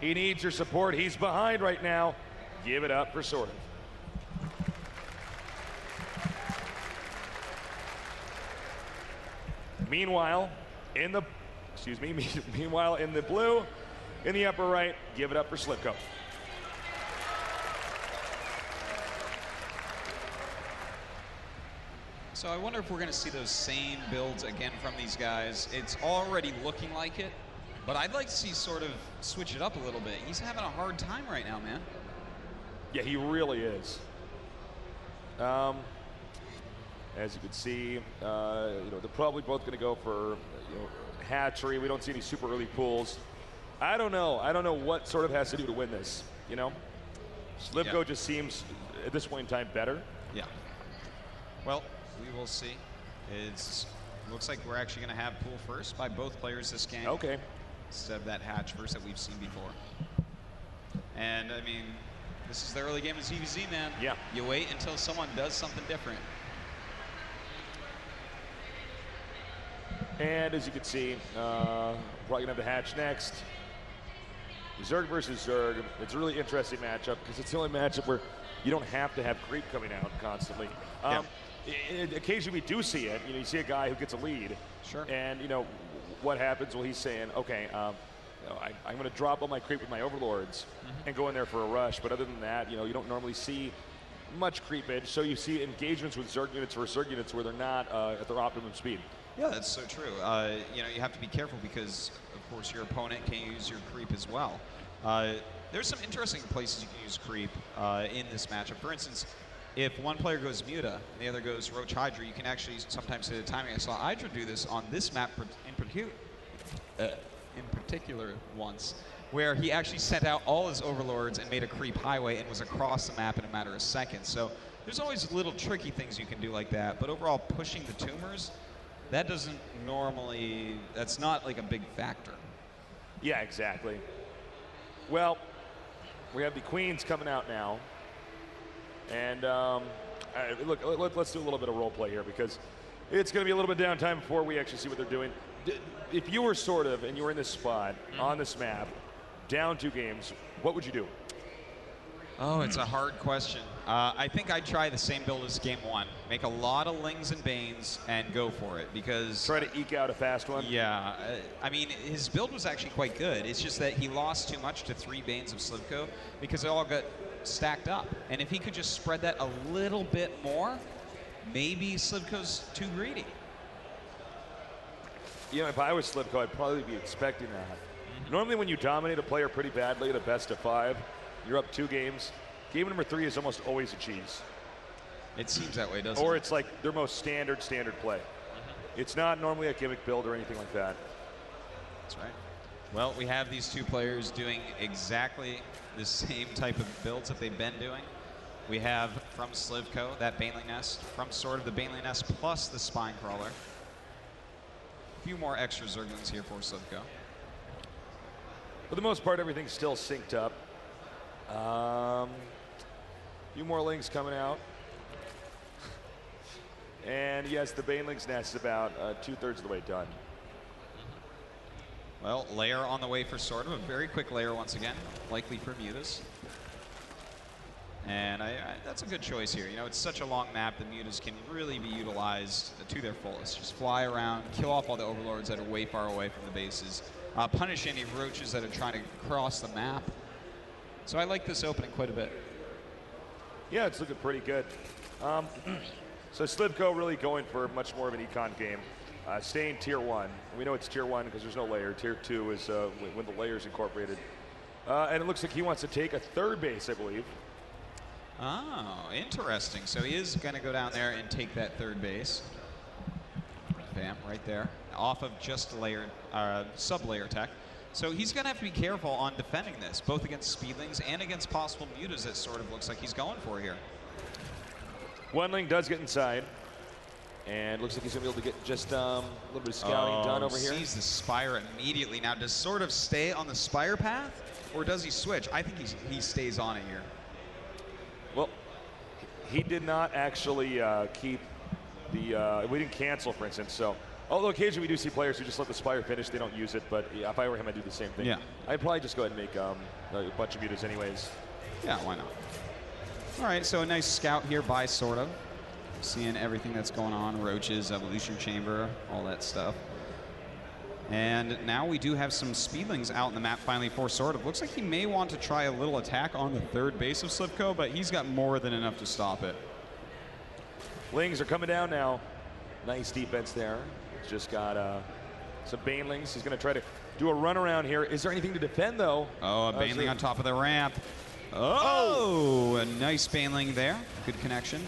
He needs your support. He's behind right now. Give it up for SortOf. Meanwhile, in the blue, in the upper right, give it up for sLivko. So I wonder if we're going to see those same builds again from these guys. It's already looking like it, but I'd like to see SortOf switch it up a little bit. He's having a hard time right now, man. Yeah, he really is. As you can see, they're probably both going to go for hatchery. We don't see any super early pools. I don't know. I don't know what SortOf has to do to win this. sLivko just seems at this point in time better. Yeah. Well, we will see. It looks like we're actually going to have pool first by both players this game. Okay. Instead of that hatch first that we've seen before. And I mean, this is the early game of ZVZ, man. Yeah. You wait until someone does something different. And as you can see, probably going to have the hatch next. Zerg versus Zerg. It's a really interesting matchup because it's the only matchup where you don't have to have creep coming out constantly. Occasionally we do see it. You see a guy who gets a lead. Sure. And what happens? Well, he's saying, okay, I'm going to drop all my creep with my overlords and go in there for a rush. But other than that, you don't normally see much creepage. So you see engagements with Zerg units versus Zerg units where they're not at their optimum speed. Yeah, that's so true. You have to be careful because, of course, your opponent can use your creep as well. There's some interesting places you can use creep in this matchup. For instance, if one player goes Muta and the other goes Roach Hydra, you can actually sometimes hit a timing. I saw Hydra do this on this map in particular once, where he actually sent out all his overlords and made a creep highway and was across the map in a matter of seconds. So there's always little tricky things you can do like that. But overall, pushing the tumors, that's not like a big factor. Yeah, exactly. Well, we have the queens coming out now. And look, let's do a little bit of role play here because it's going to be a little bit downtime before we actually see what they're doing. If you were SortOf and you were in this spot on this map, down 2 games, what would you do? Oh, it's a hard question. I think I'd try the same build as game 1. Make a lot of Lings and Banes and go for it because... Try to eke out a fast one? Yeah. I mean, his build was actually quite good. It's just that he lost too much to 3 Banes of sLivko because it all got stacked up. And if he could just spread that a little bit more, maybe sLivko's too greedy. If I was sLivko, I'd probably be expecting that. Normally when you dominate a player pretty badly at a best of 5, you're up 2 games. Game number 3 is almost always a cheese. It seems that way, doesn't it? Or it's like their most standard play. It's not normally a gimmick build or anything like that. That's right. Well, we have these 2 players doing exactly the same type of builds that they've been doing. We have from sLivko that Baneling Nest, from SortOf the Baneling Nest plus the Spine Crawler. A few more extra Zerglings here for sLivko. For the most part, everything's still synced up. A few more Lings coming out. And yes, the Baneling's Nest is about 2/3 of the way done. Well, lair on the way for SortOf. A very quick lair once again, likely for Mutas. And that's a good choice here. It's such a long map, the Mutas can really be utilized to their fullest. Just fly around, kill off all the overlords that are way far away from the bases, punish any roaches that are trying to cross the map. So I like this opening quite a bit. Yeah, it's looking pretty good. So sLivko really going for much more of an econ game. Staying tier 1. We know it's tier 1 because there's no layer. Tier 2 is when the layer's incorporated. And it looks like he wants to take a 3rd base, I believe. Oh, interesting. So he is going to go down there and take that 3rd base. Bam, right there. Off of just layer, sub-layer tech. So he's going to have to be careful on defending this, both against Speedlings and against possible Mutas that SortOf looks like he's going for here. One Ling does get inside. And looks like he's going to be able to get just a little bit of scouting done over here. Sees the Spire immediately. Now, does SortOf stay on the Spire path, or does he switch? I think he stays on it here. Well, he did not actually keep the... we didn't cancel, for instance, so Although occasionally we do see players who just let the Spire finish, they don't use it, but yeah, if I were him, I'd do the same thing. Yeah. I'd probably just go ahead and make a bunch of mutas anyways. Yeah, why not? All right, so a nice scout here by SortOf. Seeing everything that's going on, roaches, evolution chamber, all that stuff. And now we do have some speedlings out in the map finally for SortOf. Looks like he may want to try a little attack on the third base of sLivko, but he's got more than enough to stop it. Lings are coming down now. Nice defense there. Just got some banelings. He's going to try to do a run around here. Is there anything to defend, though? Oh, a baneling on top of the ramp. Oh, a nice baneling there. Good connection.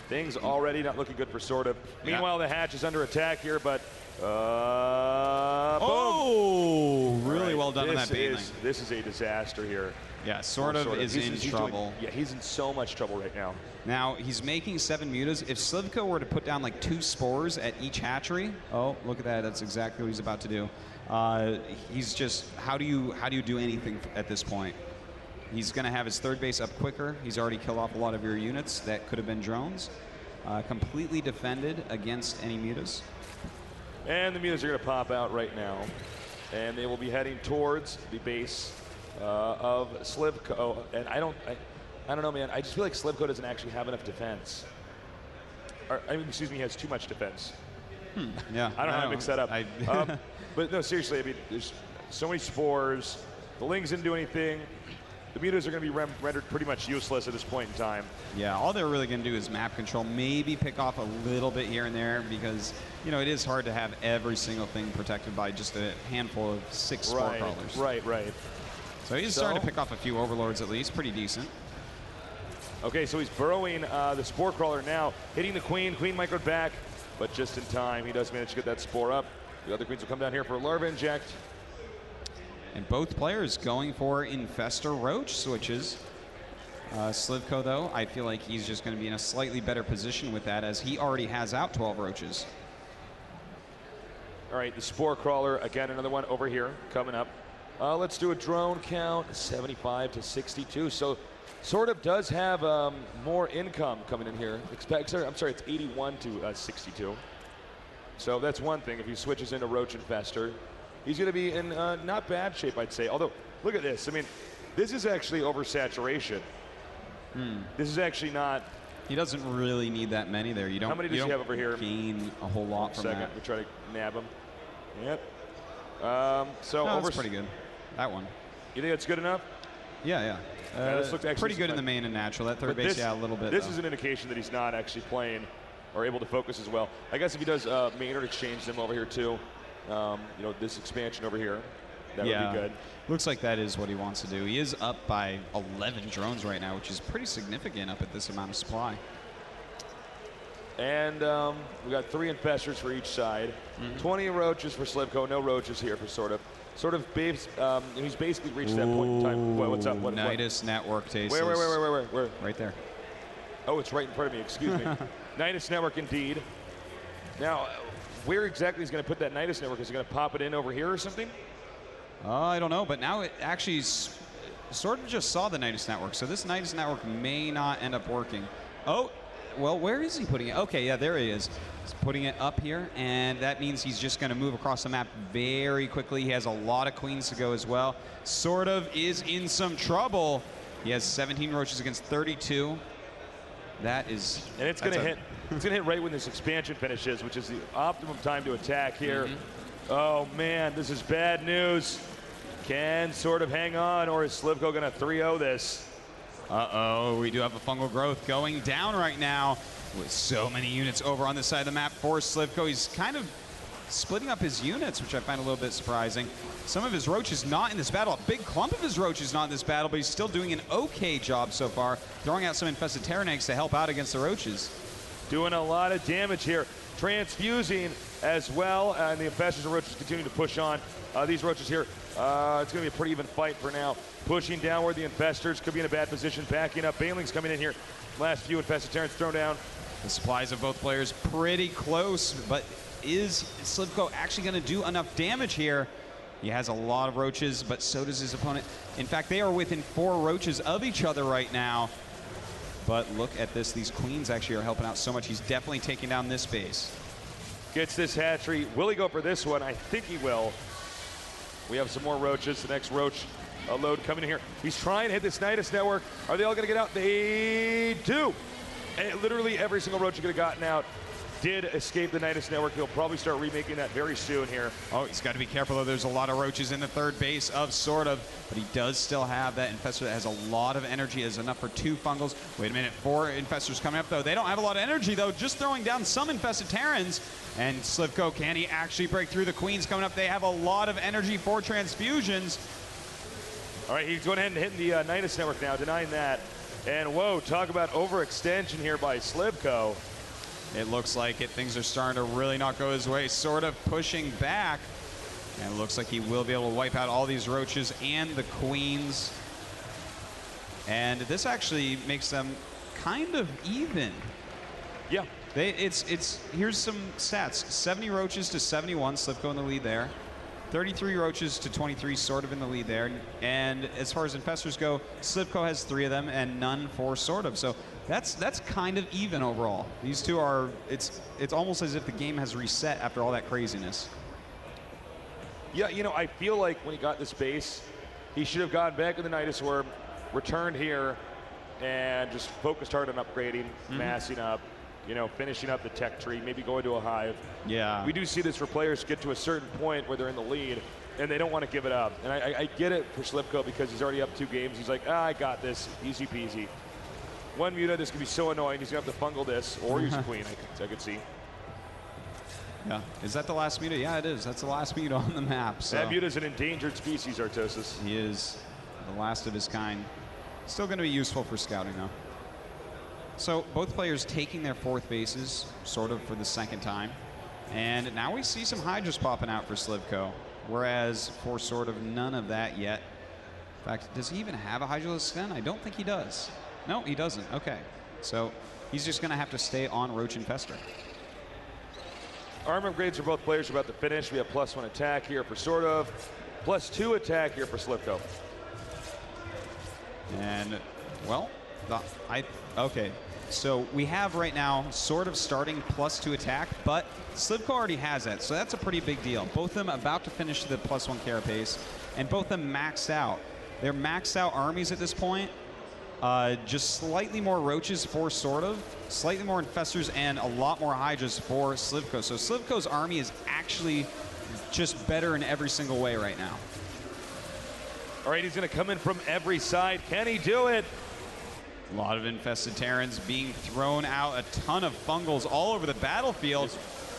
Things already not looking good for SortOf. Meanwhile, the hatch is under attack here, but oh, boom. Really well done on that baneling. This is a disaster here. Yeah, SortOf is in trouble. He's in so much trouble right now. Now, he's making 7 mutas. If sLivko were to put down like 2 spores at each hatchery, oh, look at that. That's exactly what he's about to do. He's just, how do you do anything at this point? He's going to have his third base up quicker. He's already killed off a lot of your units that could have been drones. Completely defended against any mutas. And the mutas are going to pop out right now. And they will be heading towards the base of sLivko. And I don't know, man. I just feel like sLivko doesn't actually have enough defense. Excuse me, he has too much defense. Yeah. I don't know how to mix that up. But no, seriously, I mean, there's so many spores. The Lings didn't do anything. The mutas are going to be rendered pretty much useless at this point in time. Yeah, all they're really going to do is map control, maybe pick off a little bit here and there because, you know, it is hard to have every single thing protected by just a handful of 6 spore crawlers. Right. So he's starting to pick off a few overlords at least, pretty decent. Okay, so he's burrowing the spore crawler now, hitting the queen. Queen microed back, but just in time. He does manage to get that spore up. The other queens will come down here for a larva inject. And both players going for Infestor Roach switches. sLivko, though, I feel like he's just going to be in a slightly better position with that as he already has out 12 roaches. All right, the spore crawler, again, another one over here coming up. Let's do a drone count, 75 to 62. So SortOf does have more income coming in here. I'm sorry, it's 81 to 62. So that's one thing. If he switches into Roach Infestor, he's going to be in not bad shape, I'd say. Although, look at this. I mean, this is actually oversaturation. This is actually not. He doesn't really need that many there. You don't. How many does he have over here? Gain a whole lot from that. We try to nab him. Yep. So no, that's pretty good. That one. You think that's good enough? Yeah. This looked actually pretty good in the main and natural. That third base, a little bit. This is an indication that he's not actually playing or able to focus as well. I guess if he does Maynard exchange them over here too, you know, this expansion over here, that would be good. Looks like that is what he wants to do. He is up by 11 drones right now, which is pretty significant up at this amount of supply. And we got 3 infestors for each side. 20 roaches for sLivko, no roaches here for SortOf. He's basically reached that point in time. What's up? Nidus network taste. Where? Right there. Oh, it's right in front of me. Excuse me. Nidus network, indeed. Now, where exactly is going to put that Nidus network? Is he going to pop it in over here or something? I don't know, but now it actually SortOf just saw the Nidus network, so this Nidus network may not end up working. Oh, well, where is he putting it? Okay, yeah, there he is. He's putting it up here, and that means he's just going to move across the map very quickly. He has a lot of queens to go as well. SortOf is in some trouble. He has 17 roaches against 32. That is... And it's going to hit. It's going to hit right when this expansion finishes, which is the optimum time to attack here. Oh, man, this is bad news. Can SortOf hang on, or is sLivko going to 3-0 this? Uh-oh, we do have a fungal growth going down right now with so many units over on this side of the map for sLivko. He's kind of splitting up his units, which I find a little bit surprising. Some of his roaches not in this battle. A big clump of his roaches not in this battle, but he's still doing an okay job so far, throwing out some infested Terran eggs to help out against the roaches. Doing a lot of damage here. Transfusing as well, and the infestors and roaches continue to push on. These roaches here, it's going to be a pretty even fight for now. Pushing downward, the infestors could be in a bad position. Backing up, banelings coming in here. Last few infested Terrans thrown down. The supplies of both players pretty close, but is sLivko actually going to do enough damage here? He has a lot of roaches, but so does his opponent. In fact, they are within 4 roaches of each other right now. But look at this. These queens actually are helping out so much. He's definitely taking down this base. gets this hatchery. Will he go for this one? I think he will. We have some more roaches. The next roach load coming in here. He's trying to hit this Nidus network. Are they all going to get out? They do. And literally every single roach you could have gotten out did escape the Nidus network. He'll probably start remaking that very soon here. Oh, he's got to be careful, though. There's a lot of roaches in the third base of SortOf, but he does still have that infestor that has a lot of energy. Has enough for 2 fungals. Wait a minute, 4 infestors coming up, though. They don't have a lot of energy, though. Just throwing down some infested Terrans. And sLivko, can he actually break through? The Queens coming up. They have a lot of energy for transfusions. All right, he's going ahead and hitting the Nidus network now, denying that. And whoa, talk about overextension here by sLivko. It looks like it. Things are starting to really not go his way. SortOf pushing back. And it looks like he will be able to wipe out all these roaches and the Queens. And this actually makes them kind of even. Yeah. Here's some stats. 70 roaches to 71, sLivko in the lead there. 33 roaches to 23, SortOf in the lead there. And as far as infestors go, sLivko has 3 of them and none for SortOf. So that's kind of even overall. These two are, it's almost as if the game has reset after all that craziness. Yeah, you know, I feel like when he got this base, he should have gone back in the Nidus Worm, returned here, and just focused hard on upgrading, massing up, you know, finishing up the tech tree, maybe going to a hive. Yeah. We do see this for players get to a certain point where they're in the lead, and they don't want to give it up. And I get it for sLivko because he's already up 2 games. He's like, I got this, easy peasy. One Muta, this could be so annoying. He's going to have to fungal this or use a Queen, I could see. Yeah. Is that the last Muta? Yeah, it is. That's the last Muta on the map. So. That Muta's an endangered species, Artosis. He is the last of his kind. Still going to be useful for scouting, though. So both players taking their 4th bases, SortOf for the 2nd time. And now we see some Hydras popping out for sLivko, whereas for SortOf, none of that yet. In fact, does he even have a Hydralisk then? I don't think he does. No, he doesn't. Okay. So he's just going to have to stay on Roach Infestor. Armor upgrades for both players are about to finish. We have +1 attack here for SortOf, +2 attack here for sLivko. And, well, okay. So we have right now SortOf starting +2 attack, but sLivko already has that, so that's a pretty big deal. Both of them about to finish the +1 carapace, and both of them maxed out. They're maxed out armies at this point. Just slightly more roaches for SortOf, slightly more infestors, and a lot more Hydras for sLivko. So sLivko's army is actually just better in every single way right now. All right, he's going to come in from every side. Can he do it? A lot of infested Terrans being thrown out, a ton of fungals all over the battlefield.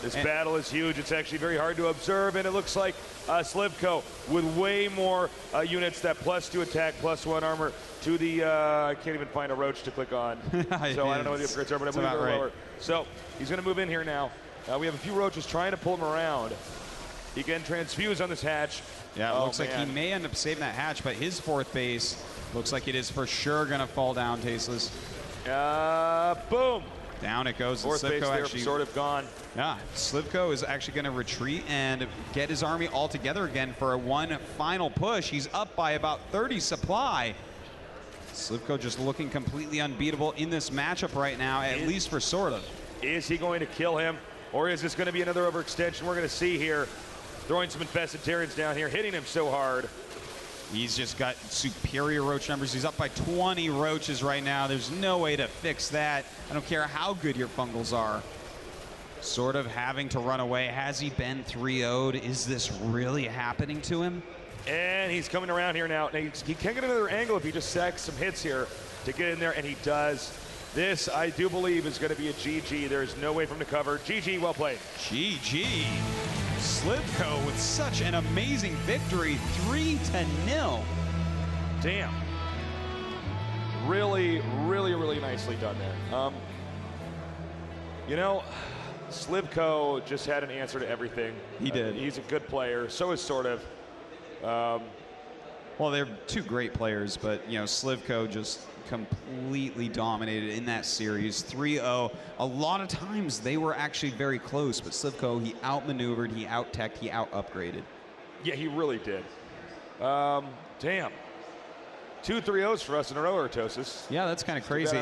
This battle is huge. It's actually very hard to observe, and it looks like sLivko with way more units, that +2 attack, +1 armor to the, I can't even find a roach to click on. So I don't know what the upgrades are, but I'm moving lower. So he's going to move in here now. We have a few roaches trying to pull him around. He can transfuse on this hatch. Yeah, it looks like he may end up saving that hatch, but his 4th base looks like it is for sure going to fall down, Tasteless. Boom. Down it goes. 4th base there, SortOf gone. Yeah, sLivko is actually going to retreat and get his army all together again for one final push. He's up by about 30 supply. sLivko just looking completely unbeatable in this matchup right now, at least for SortOf. Is he going to kill him, or is this going to be another overextension? We're going to see here. Throwing some infested Terrans down here, hitting him so hard. He's just got superior roach numbers. He's up by 20 roaches right now. There's no way to fix that. I don't care how good your fungals are. SortOf having to run away. Has he been 3-0'd? Is this really happening to him? And he's coming around here now. He can get another angle if he just sacks some hits here to get in there, and he does. This, I do believe, is going to be a GG. There's no way for him to cover. GG, well played. GG. sLivko with such an amazing victory, 3-0. Damn. Really, really, really nicely done there. You know, sLivko just had an answer to everything. He did. He's a good player. So is SortOf. Well, they're 2 great players, but, you know, sLivko just completely dominated in that series. 3-0. A lot of times they were actually very close, but sLivko, he outmaneuvered, he out-teched, he out-upgraded. Yeah, he really did. Damn. 2 3-0s for us in a row, Artosis. Yeah, that's kind of crazy.